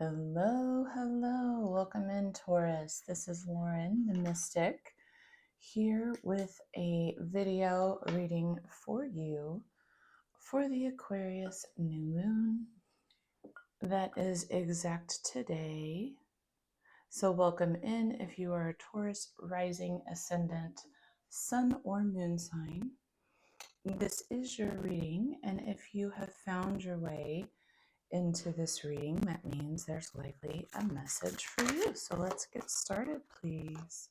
Hello, hello. Welcome in, Taurus. This is Lauren, the Mystic, here with a video reading for you for the Aquarius new moon that is exact today. So welcome in if you are a Taurus rising, ascendant, sun or moon sign. This is your reading, and if you have found your way into this reading, that means there's likely a message for you. So let's get started, please.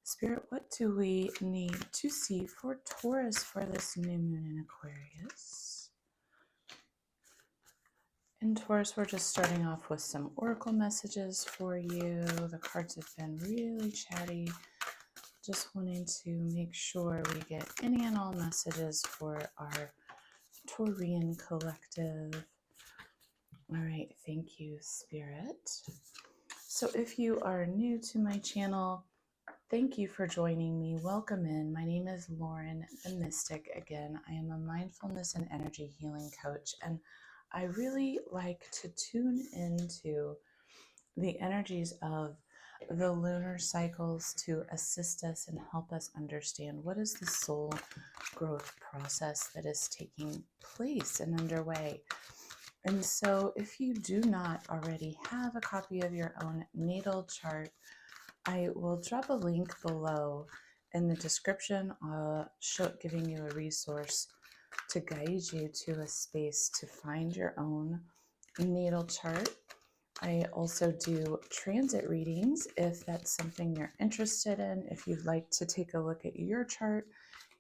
Spirit, what do we need to see for Taurus for this new moon in Aquarius? In Taurus, we're just starting off with some oracle messages for you. The cards have been really chatty. Just wanting to make sure we get any and all messages for our Taurian collective. All right, thank you, Spirit. So if you are new to my channel, thank you for joining me. Welcome in. My name is Lauren, the Mystic. Again, I am a mindfulness and energy healing coach, and I really like to tune into the energies of the lunar cycles to assist us and help us understand what is the soul growth process that is taking place and underway. And so if you do not already have a copy of your own natal chart, I will drop a link below in the description, giving you a resource to guide you to a space to find your own natal chart. I also do transit readings if that's something you're interested in. If you'd like to take a look at your chart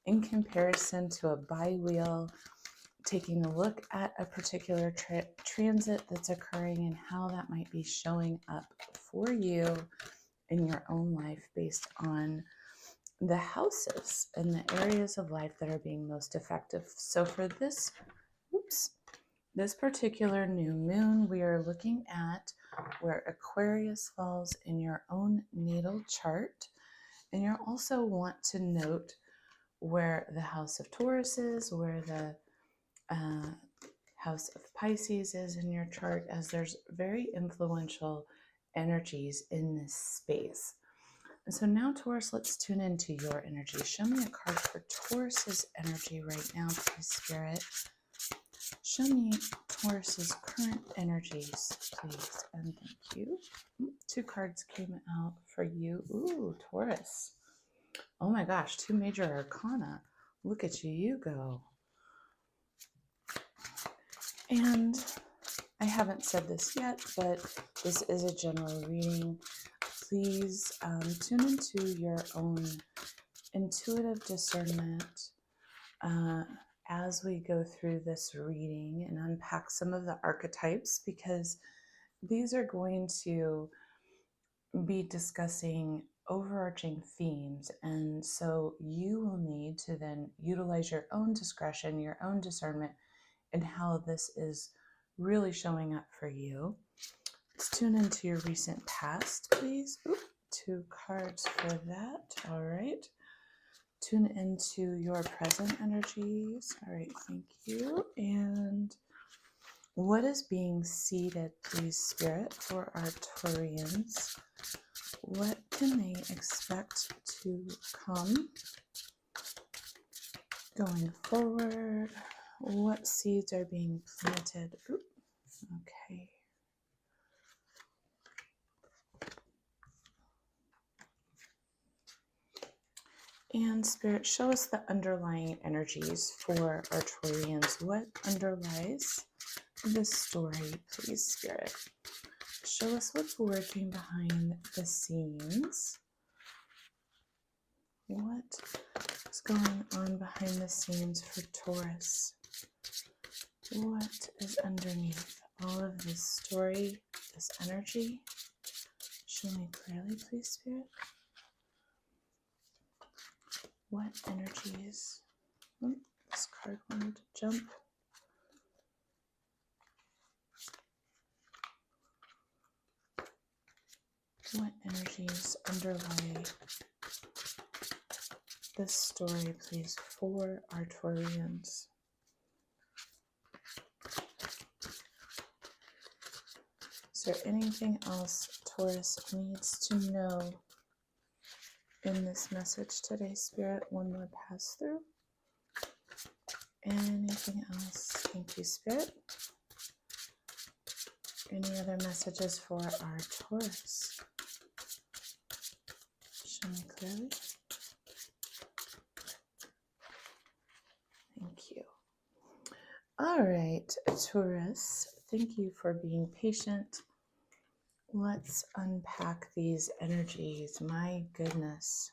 in comparison to a bi-wheel, taking a look at a particular transit that's occurring and how that might be showing up for you in your own life based on the houses and the areas of life that are being most effective. So for this particular new moon, we are looking at where Aquarius falls in your own natal chart. And you'll also want to note where the house of Taurus is, where the house of Pisces is in your chart, as there's very influential energies in this space. And so now, Taurus, let's tune into your energy. Show me a card for Taurus's energy right now, please, Spirit. Show me Taurus's current energies, please, and thank you. Two cards came out for you. Ooh, Taurus. Oh my gosh, two major arcana. Look at you go. And I haven't said this yet, but this is a general reading. Please tune into your own intuitive discernment as we go through this reading and unpack some of the archetypes, because these are going to be discussing overarching themes. And so you will need to then utilize your own discretion, your own discernment, and how this is really showing up for you. Let's tune into your recent past, please. Ooh, two cards for that. All right. Tune into your present energies. All right, thank you. And what is being seeded, please, Spirit, for our Taurians? What can they expect to come going forward? What seeds are being planted? Ooh, okay. And Spirit, show us the underlying energies for our Taurians. What underlies this story, please, Spirit? Show us what's working behind the scenes. What is going on behind the scenes for Taurus? What is underneath all of this story, this energy? Show me clearly, please, Spirit. What energies? Oh, this card wanted to jump. What energies underlie this story, please, for our Taurians? there anything else Taurus needs to know in this message today, Spirit? One more pass through. Anything else? Thank you, Spirit. Any other messages for our Taurus? Show me clearly. Thank you. All right, Taurus, thank you for being patient. Let's unpack these energies. My goodness.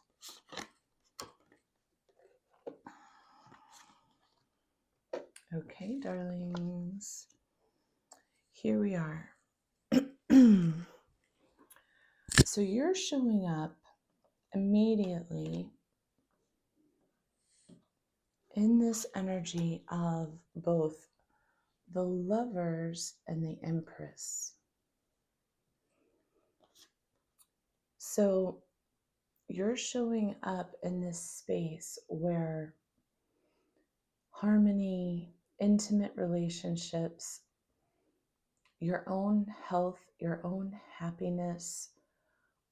Okay, darlings. Here we are. So you're showing up immediately in this energy of both the Lovers and the Empress. So you're showing up in this space where harmony, intimate relationships, your own health, your own happiness,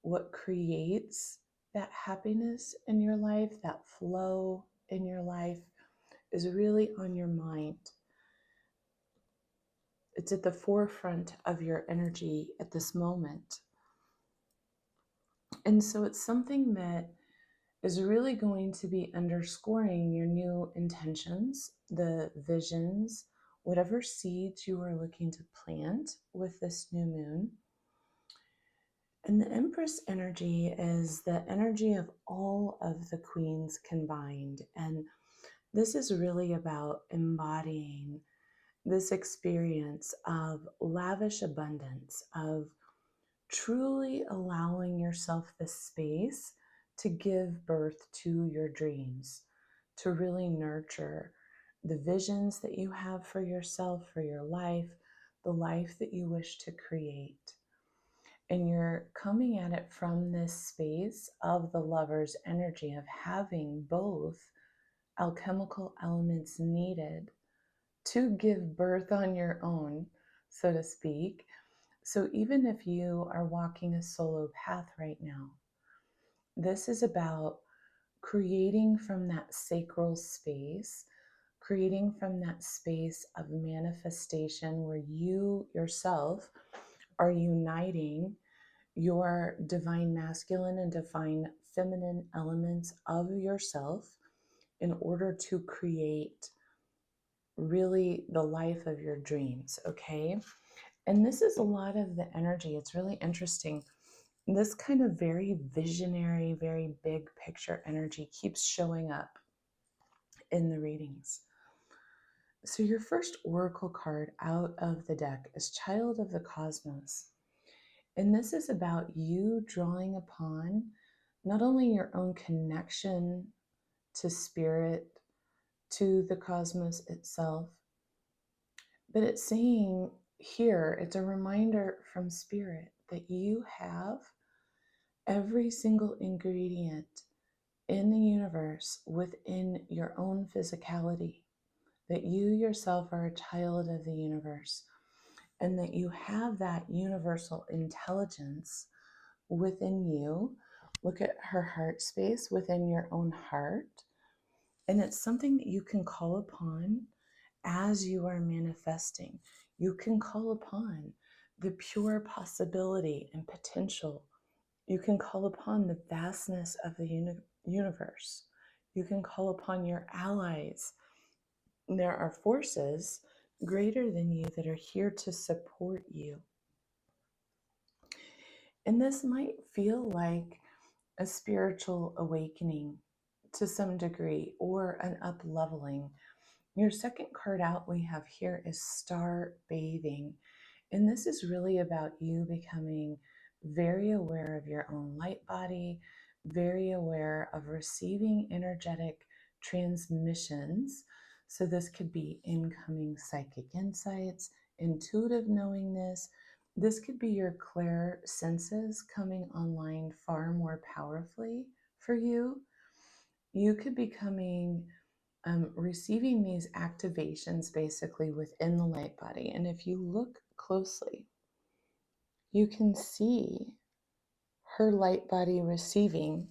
what creates that happiness in your life, that flow in your life, is really on your mind. It's at the forefront of your energy at this moment. And so it's something that is really going to be underscoring your new intentions, the visions, whatever seeds you are looking to plant with this new moon. And the Empress energy is the energy of all of the queens combined. And this is really about embodying this experience of lavish abundance, of truly allowing yourself the space to give birth to your dreams, to really nurture the visions that you have for yourself, for your life, the life that you wish to create. And you're coming at it from this space of the Lover's energy, of having both alchemical elements needed to give birth on your own, so to speak. So even if you are walking a solo path right now, this is about creating from that sacral space, creating from that space of manifestation where you yourself are uniting your divine masculine and divine feminine elements of yourself in order to create really the life of your dreams, okay? And this is a lot of the energy. It's really interesting. This kind of very visionary, very big picture energy keeps showing up in the readings. So your first oracle card out of the deck is Child of the Cosmos. And this is about you drawing upon not only your own connection to spirit, to the cosmos itself, but it's saying here, it's a reminder from spirit that you have every single ingredient in the universe within your own physicality, that you yourself are a child of the universe, and that you have that universal intelligence within you. Look at her heart space within your own heart. And it's something that you can call upon as you are manifesting. You can call upon the pure possibility and potential. You can call upon the vastness of the universe. You can call upon your allies. There are forces greater than you that are here to support you. And this might feel like a spiritual awakening to some degree, or an up-leveling. Your second card out we have here is Star Bathing. And this is really about you becoming very aware of your own light body, very aware of receiving energetic transmissions. So this could be incoming psychic insights, intuitive knowingness. This could be your clair senses coming online far more powerfully for you. You could be coming receiving these activations basically within the light body. And if you look closely, you can see her light body receiving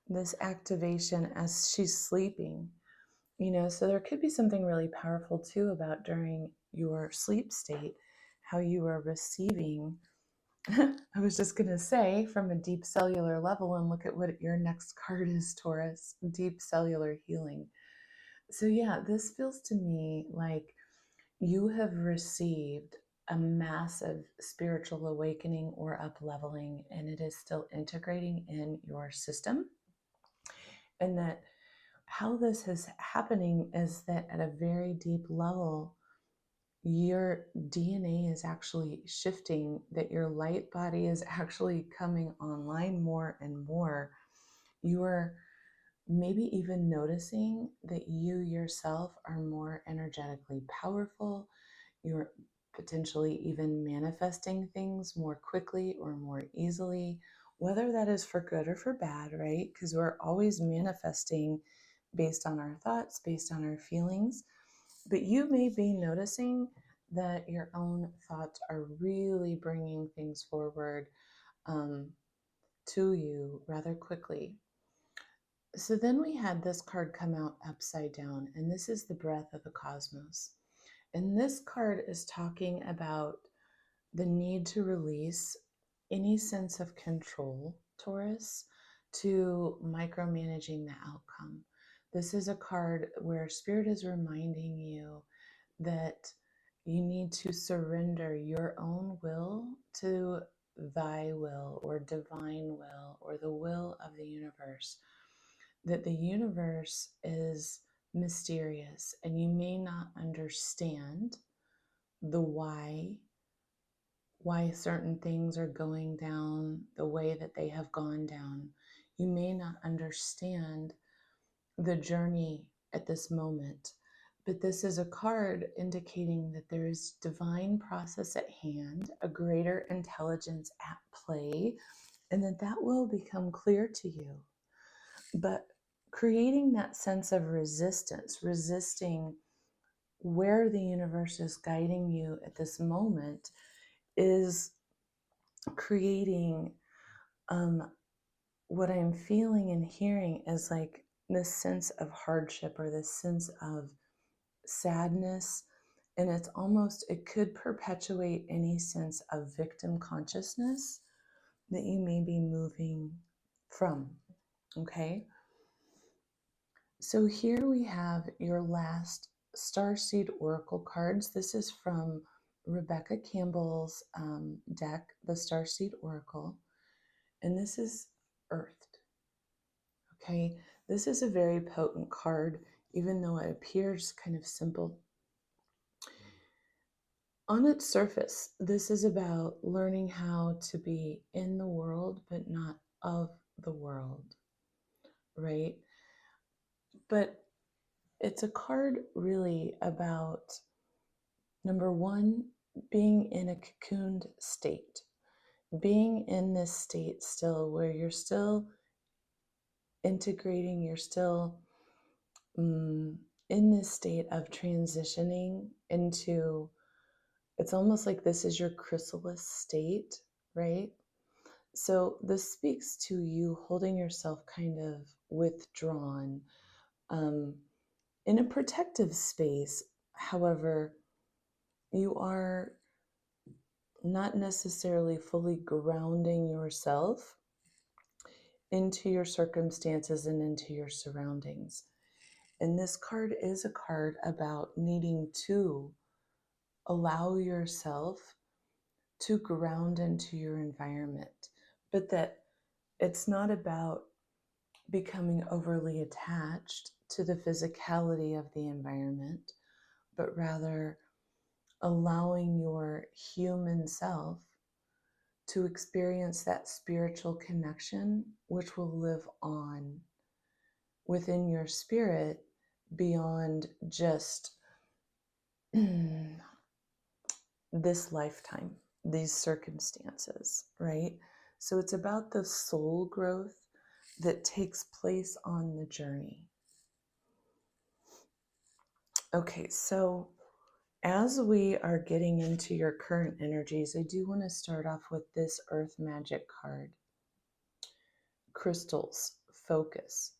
this activation as she's sleeping. So there could be something really powerful too about during your sleep state, how you are receiving. I was just going to say from a deep cellular level, and look at what your next card is, Taurus, deep cellular healing. So yeah, this feels to me like you have received a massive spiritual awakening or up leveling, and it is still integrating in your system. And that how this is happening is that at a very deep level, your DNA is actually shifting, that your light body is actually coming online more and more. You are maybe even noticing that you yourself are more energetically powerful. You're potentially even manifesting things more quickly or more easily, whether that is for good or for bad, right? Because we're always manifesting based on our thoughts, based on our feelings. But you may be noticing that your own thoughts are really bringing things forward to you rather quickly. So then we had this card come out upside down, and this is the breath of the cosmos. And this card is talking about the need to release any sense of control, Taurus, to micromanaging the outcome. This is a card where Spirit is reminding you that you need to surrender your own will to thy will or divine will or the will of the universe. That the universe is mysterious and you may not understand the why certain things are going down the way that they have gone down. You may not understand the journey at this moment, but this is a card indicating that there is divine process at hand, a greater intelligence at play, and that will become clear to you. But creating that sense of resistance, resisting where the universe is guiding you at this moment, is creating what I'm feeling and hearing is like this sense of hardship or this sense of sadness. And it's almost, it could perpetuate any sense of victim consciousness that you may be moving from. Okay. So here we have your last Starseed Oracle cards. This is from Rebecca Campbell's deck, the Starseed Oracle. And this is Earthed. Okay, this is a very potent card, even though it appears kind of simple. On its surface, this is about learning how to be in the world, but not of the world, right? But it's a card really about, number one, being in a cocooned state, being in this state still where you're still integrating, you're still in this state of transitioning into, it's almost like this is your chrysalis state, right? So this speaks to you holding yourself kind of withdrawn in a protective space. However, you are not necessarily fully grounding yourself into your circumstances and into your surroundings. And this card is a card about needing to allow yourself to ground into your environment, but that it's not about becoming overly attached to the physicality of the environment, but rather allowing your human self to experience that spiritual connection, which will live on within your spirit beyond just this lifetime, these circumstances, right? So it's about the soul growth that takes place on the journey. Okay, so As we are getting into your current energies, I do want to start off with this Earth Magic card. Crystals, focus.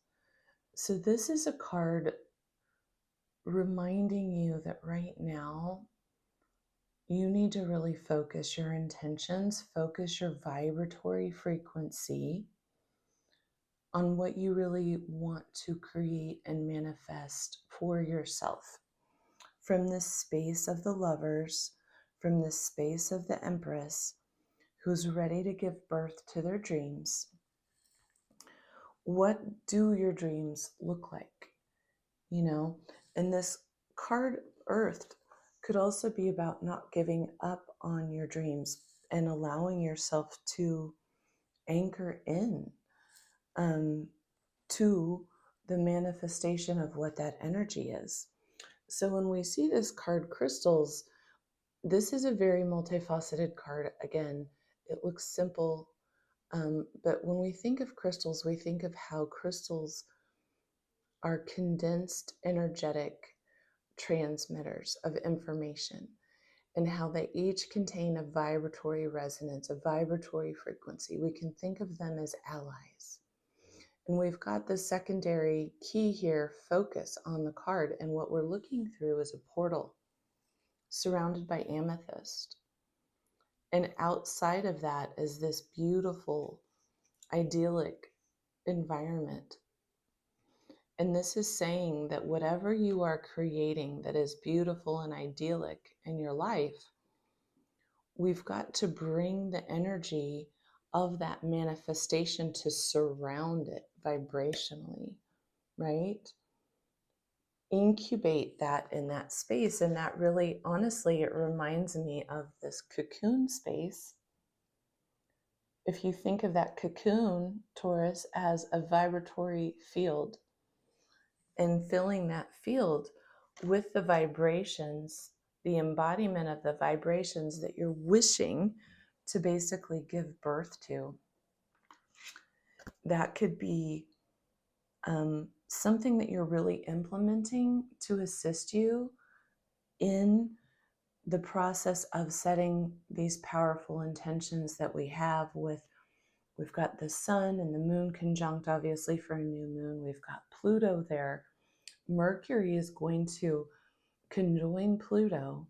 So this is a card reminding you that right now you need to really focus your intentions, focus your vibratory frequency on what you really want to create and manifest for yourself. From this space of the lovers, from this space of the Empress, who's ready to give birth to their dreams. What do your dreams look like? You know, and this card, Earth, could also be about not giving up on your dreams and allowing yourself to anchor in to the manifestation of what that energy is. So when we see this card, crystals, this is a very multifaceted card. Again, it looks simple, but when we think of crystals, we think of how crystals are condensed energetic transmitters of information and how they each contain a vibratory resonance, a vibratory frequency. We can think of them as allies. And we've got the secondary key here, focus, on the card. And what we're looking through is a portal surrounded by amethyst. And outside of that is this beautiful, idyllic environment. And this is saying that whatever you are creating that is beautiful and idyllic in your life, we've got to bring the energy of that manifestation to surround it vibrationally, right? Incubate that in that space. And that really, honestly, it reminds me of this cocoon space. If you think of that cocoon, Taurus, as a vibratory field, and filling that field with the vibrations, the embodiment of the vibrations that you're wishing to basically give birth to. That could be something that you're really implementing to assist you in the process of setting these powerful intentions that we have with, we've got the sun and the moon conjunct, obviously, for a new moon. We've got Pluto there. Mercury is going to conjoin Pluto,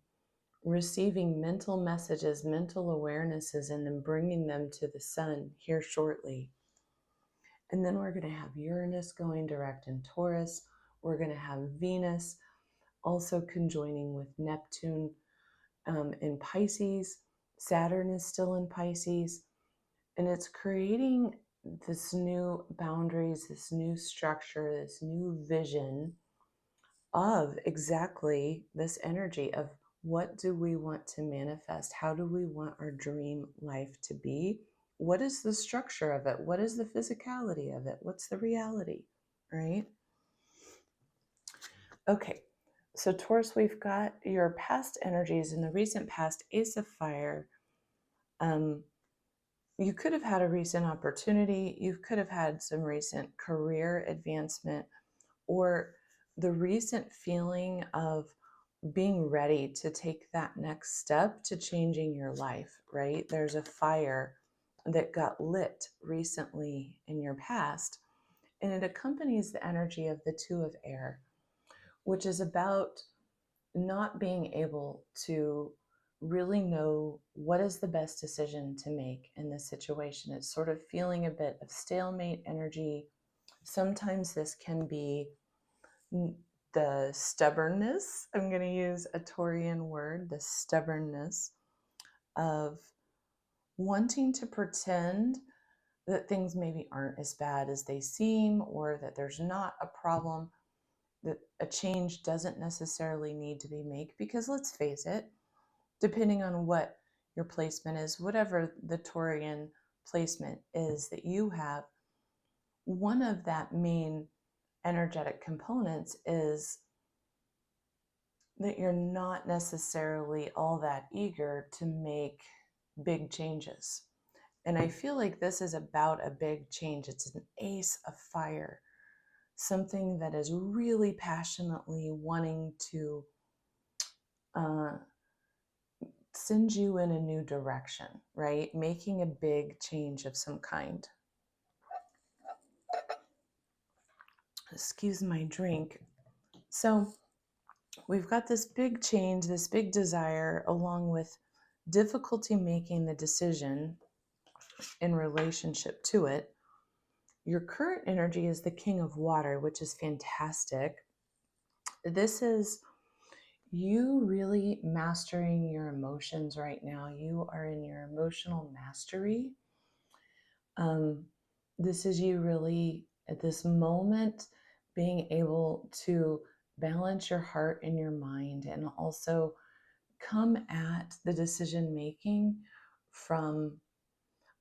receiving mental messages, mental awarenesses, and then bringing them to the sun here shortly. And then we're going to have Uranus going direct in Taurus. We're going to have Venus also conjoining with Neptune in Pisces. Saturn is still in Pisces. And it's creating this new boundaries, this new structure, this new vision of exactly this energy of what do we want to manifest? How do we want our dream life to be? What is the structure of it? What is the physicality of it? What's the reality, right? Okay, so Taurus, we've got your past energies in the recent past, Ace of Fire. You could have had a recent opportunity. You could have had some recent career advancement, or the recent feeling of being ready to take that next step to changing your life, right? There's a fire that got lit recently in your past, and it accompanies the energy of the Two of Air, which is about not being able to really know what is the best decision to make in this situation. It's sort of feeling a bit of stalemate energy. Sometimes this can be the stubbornness, I'm going to use a Taurian word, the stubbornness of wanting to pretend that things maybe aren't as bad as they seem, or that there's not a problem, that a change doesn't necessarily need to be made. Because let's face it, depending on what your placement is, whatever the Taurian placement is that you have, one of that main energetic components is that you're not necessarily all that eager to make big changes. And I feel like this is about a big change. It's an Ace of Fire, something that is really passionately wanting to send you in a new direction, right? Making a big change of some kind. Excuse my drink. So we've got this big change, this big desire, along with difficulty making the decision in relationship to it. Your current energy is the King of Water, which is fantastic. This is you really mastering your emotions right now. You are in your emotional mastery. This is you really at this moment being able to balance your heart and your mind, and also come at the decision making from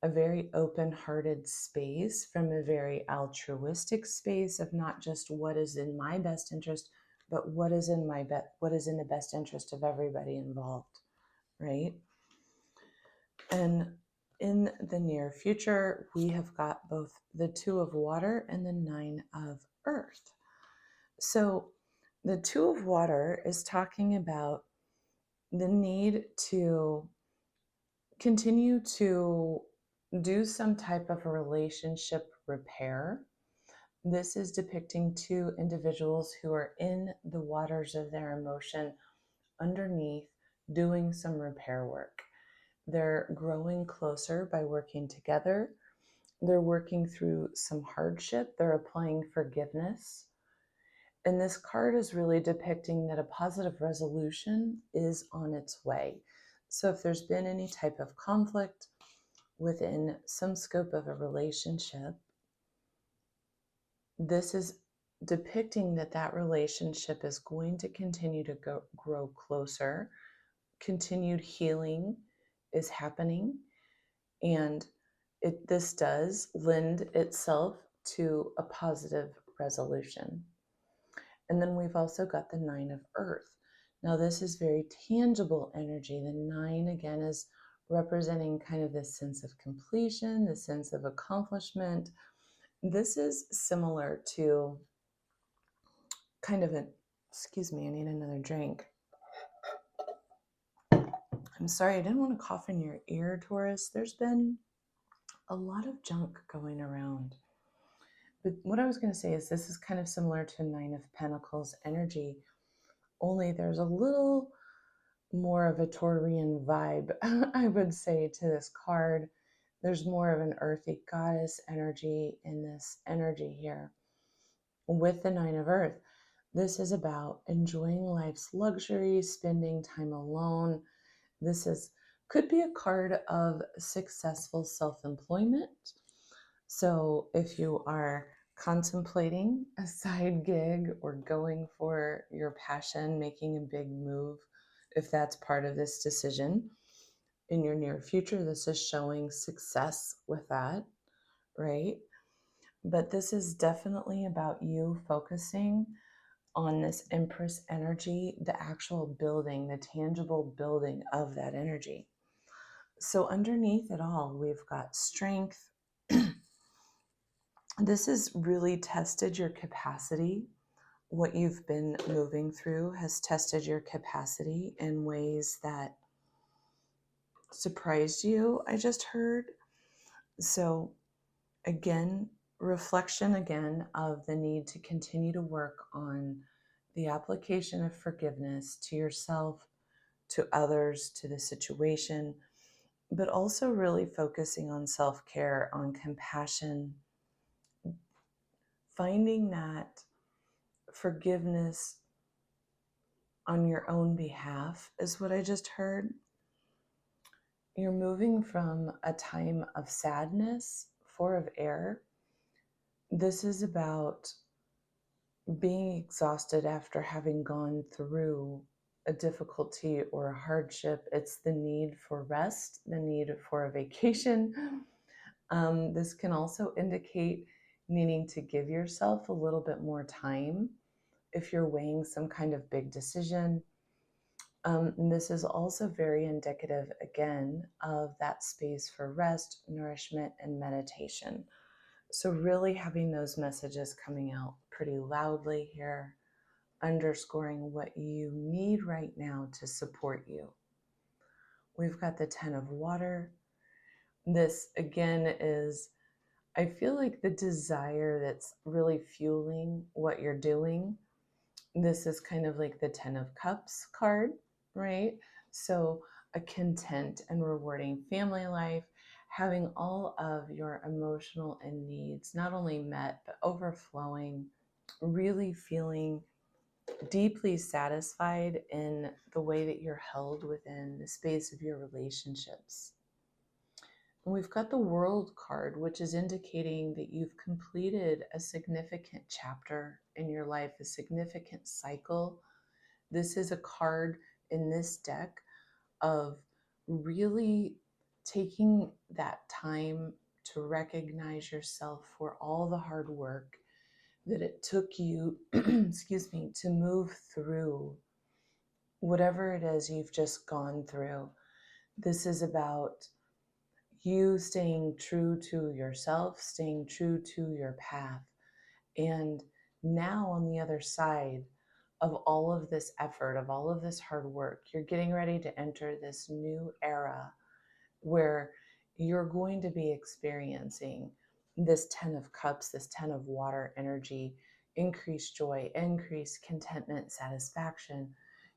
a very open-hearted space, from a very altruistic space of not just what is in my best interest, but what is in what is in the best interest of everybody involved, right? And in the near future, we have got both the Two of Water and the Nine of Earth. So the Two of Water is talking about the need to continue to do some type of a relationship repair. This is depicting two individuals who are in the waters of their emotion underneath doing some repair work. They're growing closer by working together. They're working through some hardship. They're applying forgiveness. And this card is really depicting that a positive resolution is on its way. So if there's been any type of conflict within some scope of a relationship, this is depicting that that relationship is going to continue to grow closer. Continued healing is happening, and this does lend itself to a positive resolution. And then we've also got the Nine of Earth. Now this is very tangible energy. The nine, again, is representing kind of this sense of completion, the sense of accomplishment. This is similar to kind of excuse me, I need another drink. I'm sorry, I didn't want to cough in your ear, Taurus. There's been a lot of junk going around. But what I was going to say is this is kind of similar to Nine of Pentacles energy, only there's a little more of a Taurian vibe, I would say, to this card. There's more of an earthy goddess energy in this energy here. With the Nine of Earth, this is about enjoying life's luxuries, spending time alone. This could be a card of successful self-employment. So if you are contemplating a side gig or going for your passion, making a big move, if that's part of this decision in your near future, this is showing success with that, right? But this is definitely about you focusing on this Empress energy, the actual building, the tangible building of that energy. So underneath it all, we've got strength. This has really tested your capacity. What you've been moving through has tested your capacity in ways that surprised you, I just heard. So again, reflection again of the need to continue to work on the application of forgiveness to yourself, to others, to the situation, but also really focusing on self-care, on compassion, finding that forgiveness on your own behalf is what I just heard. You're moving from a time of sadness, Four of Air. This is about being exhausted after having gone through a difficulty or a hardship. It's the need for rest, the need for a vacation. This can also indicate needing to give yourself a little bit more time if you're weighing some kind of big decision. And this is also very indicative, again, of that space for rest, nourishment, and meditation. So really having those messages coming out pretty loudly here. underscoring what you need right now to support you. We've got the 10 of water. This again is, I feel like, the desire that's really fueling what you're doing. This is kind of like the 10 of cups card, right? So a content and rewarding family life, having all of your emotional and needs not only met, but overflowing, really feeling deeply satisfied in the way that you're held within the space of your relationships. And we've got the World card, which is indicating that you've completed a significant chapter in your life, a significant cycle. This is a card in this deck of really taking that time to recognize yourself for all the hard work that it took you, excuse me, to move through whatever it is you've just gone through. This is about you staying true to yourself, staying true to your path. And now on the other side of all of this effort, of all of this hard work, you're getting ready to enter this new era where you're going to be experiencing this 10 of cups, this 10 of water energy, increased joy, increased contentment, satisfaction.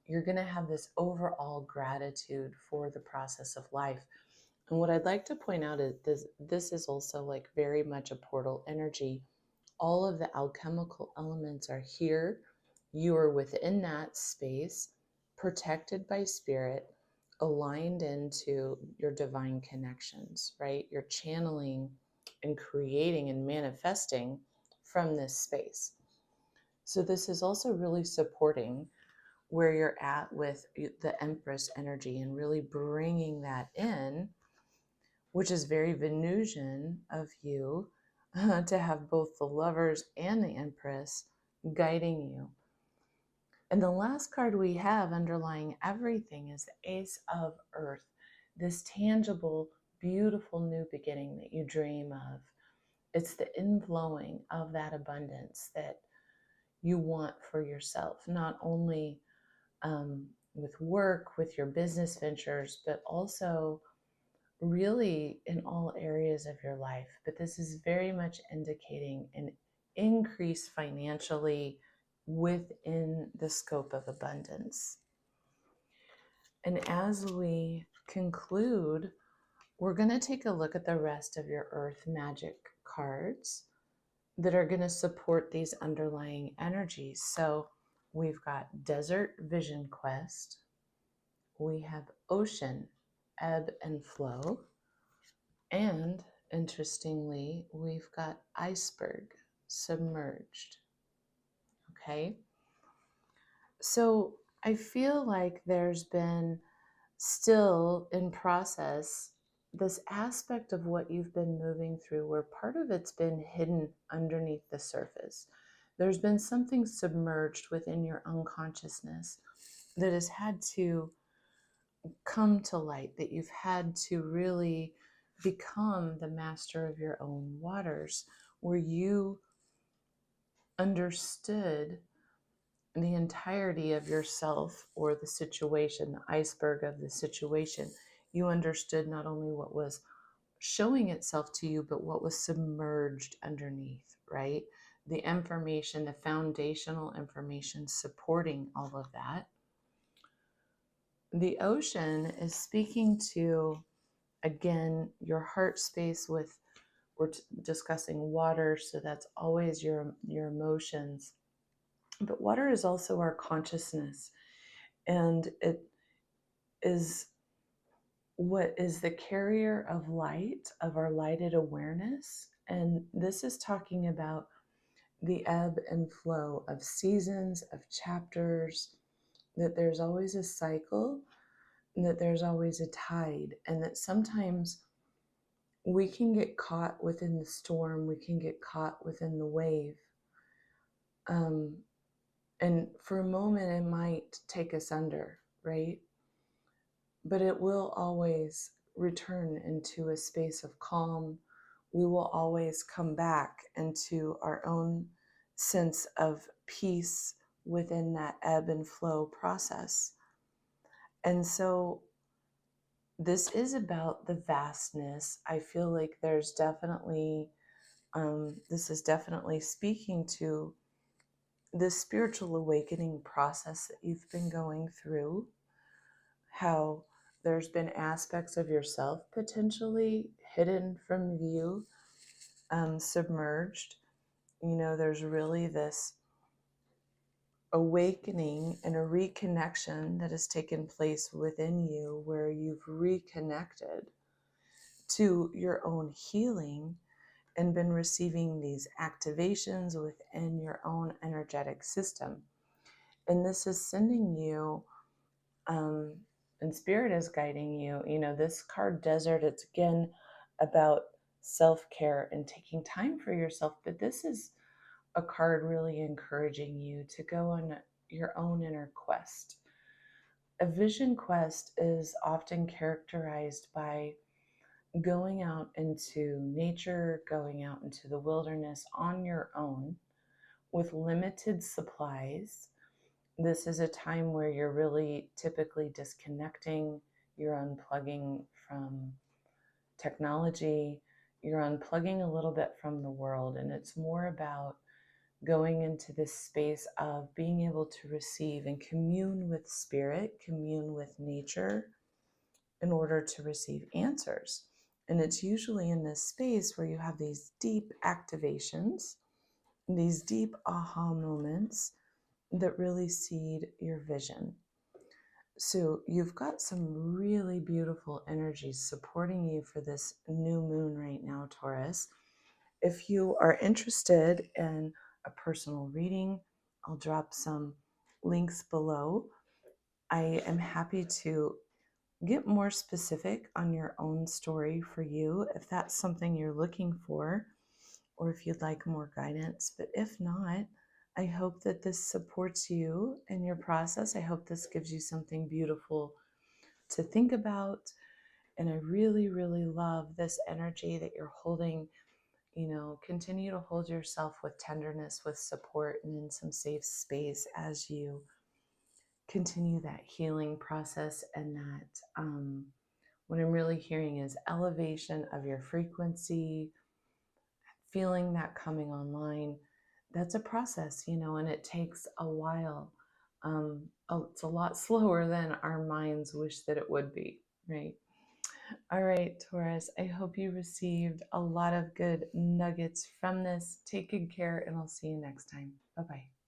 You're going to have this overall gratitude for the process of life. And what I'd like to point out is this is also like very much a portal energy. All of the alchemical elements are here. You are within that space, protected by spirit, aligned into your divine connections, right? You're channeling and creating and manifesting from this space. So this is also really supporting where you're at with the Empress energy and really bringing that in, which is very Venusian of you, to have both the Lovers and the Empress guiding you. And the last card we have underlying everything is the Ace of Earth, this tangible, beautiful new beginning that you dream of. It's the inflowing of that abundance that you want for yourself, not only with work, with your business ventures, but also really in all areas of your life. But this is very much indicating an increase financially within the scope of abundance. And as we conclude, we're going to take a look at the rest of your Earth Magic cards that are going to support these underlying energies. So we've got Desert Vision Quest, we have Ocean Ebb and Flow, and interestingly, we've got Iceberg Submerged. Okay, so I feel like there's been still in process this aspect of what you've been moving through where part of it's been hidden underneath the surface. There's been something submerged within your unconsciousness that has had to come to light, that you've had to really become the master of your own waters, where you understood the entirety of yourself or the situation, the iceberg of the situation. You understood not only what was showing itself to you, but what was submerged underneath, right? The information, the foundational information supporting all of that. The ocean is speaking to, again, your heart space with, we're discussing water, so that's always your emotions. But water is also our consciousness, and it is what is the carrier of light, of our lighted awareness. And this is talking about the ebb and flow of seasons, of chapters, that there's always a cycle, and that there's always a tide, and that sometimes we can get caught within the storm, we can get caught within the wave. And for a moment, it might take us under, right? But it will always return into a space of calm. We will always come back into our own sense of peace, within that ebb and flow process. And so this is about the vastness. I feel like there's definitely, this is definitely speaking to the spiritual awakening process that you've been going through, how there's been aspects of yourself potentially hidden from view, submerged. You know, there's really this awakening and a reconnection that has taken place within you where you've reconnected to your own healing and been receiving these activations within your own energetic system. And this is sending you, and Spirit is guiding you. You know, this card, Desert, it's again about self-care and taking time for yourself. But this is a card really encouraging you to go on your own inner quest. A vision quest is often characterized by going out into nature, going out into the wilderness on your own with limited supplies. This is a time where you're really typically disconnecting, you're unplugging from technology, you're unplugging a little bit from the world, and it's more about going into this space of being able to receive and commune with spirit, commune with nature in order to receive answers. And it's usually in this space where you have these deep activations, these deep aha moments that really seed your vision. So you've got some really beautiful energies supporting you for this new moon right now, Taurus. If you are interested in a personal reading, I'll drop some links below. I am happy to get more specific on your own story for you if that's something you're looking for, or if you'd like more guidance. But if not, I hope that this supports you in your process. I hope this gives you something beautiful to think about. And I really, really love this energy that you're holding. You know, continue to hold yourself with tenderness, with support, and in some safe space as you continue that healing process. And that what I'm really hearing is elevation of your frequency, feeling that coming online. That's a process, you know, and it takes a while. It's a lot slower than our minds wish that it would be, right? All right, Taurus, I hope you received a lot of good nuggets from this. Take good care, and I'll see you next time. Bye-bye.